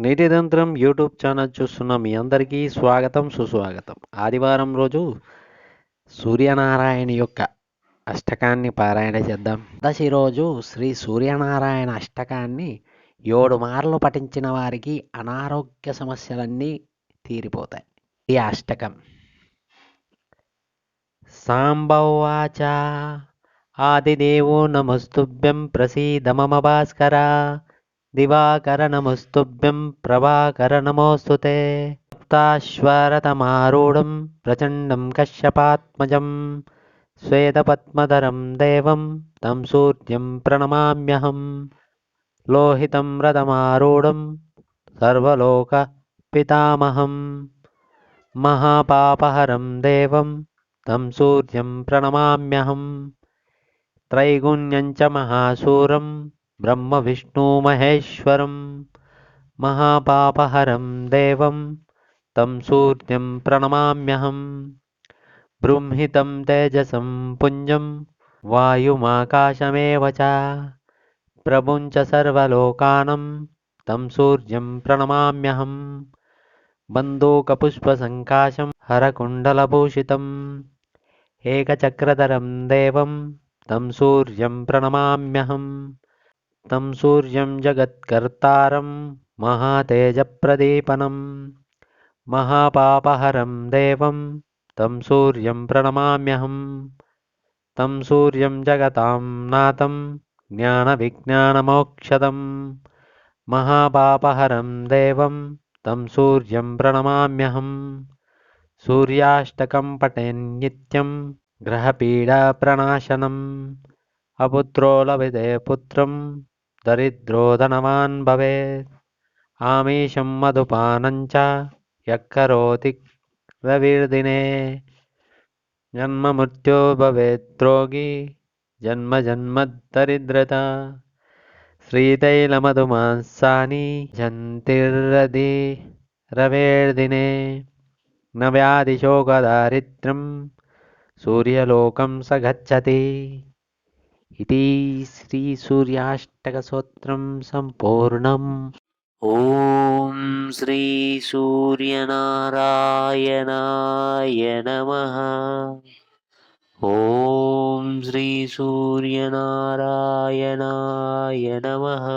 నీటితంత్రం YouTube channel చూస్తున్న మీ అందరికీ స్వాగతం సుస్వాగతం. ఆదివారం రోజు సూర్యనారాయణ యొక్క అష్టకాన్ని పారాయణ చేద్దాం. దశి రోజు శ్రీ సూర్యనారాయణ అష్టకాన్ని 7 మార్లు పఠించిన వారికి అనారోగ్య సమస్యలన్నీ తీరిపోతాయి. ఈ అష్టకం సాంబవాచ ఆదిదేవో నమస్తుభ్యం ప్రసీద మమ భాస్కర దివాకర నమస్తుభ్యం ప్రభాకర నమోస్తుతే సప్తాశ్వరతమారూఢం ప్రచండం కశ్యపాత్మజం శ్వేతపద్మధరం దేవం తం సూర్యం ప్రణమామ్యహం లోహితం రథమారూఢం సర్వలోక పితామహం మహాపాపహరం దేవం తం సూర్యం ప్రణమామ్యహం త్రైగుణ్యం చ మహాశూరం బ్రహ్మ విష్ణు మహేశ్వరం మహాపాపహరం దేవం తం సూర్యం ప్రణమామ్యహం బృంహితం తేజసం పుంజం వాయుమాకాశమేవ చ ప్రభుం చ సర్వలోకానం తం సూర్యం ప్రణమామ్యహం బంధూకపుష్పసంకాశం హరకుండలభూషితం ఏకచక్రధరం దేవం తం సూర్యం ప్రణమామ్యహం తం సూర్యం జగత్కర్తారం మహాతేజప్రదీపనం మహాపాపహరం దేవం తం సూర్యం ప్రణమామ్యహం తం సూర్యం జగతాం నాథం జ్ఞానవిజ్ఞానమోక్షదం మహాపాపహరం దేవం తం సూర్యం ప్రణమామ్యహం సూర్యాష్టకం పఠేన్నిత్యం గ్రహపీడాప్రణాశనం అపుత్రో లభతే పుత్రం దరిద్రో ధనవాన్ భవేత్ ఆమీషం మధుపానం చ యః కరోతి రవిర్దినే జన్మమృత్యో భవేద్రోగి జన్మ జన్మదరిద్రత శ్రీతైలమధుమాంసాని జంతిర్రది రవేర్దినే న వ్యాధిశోకదారిద్ర్యం సూర్యలోకం స గచ్చతి. ఇది శ్రీ సూర్యాష్టకస్తోత్రం సంపూర్ణం. ఓం శ్రీ సూర్యనారాయణాయ నమః. ఓం శ్రీ సూర్యనారాయణాయ నమః.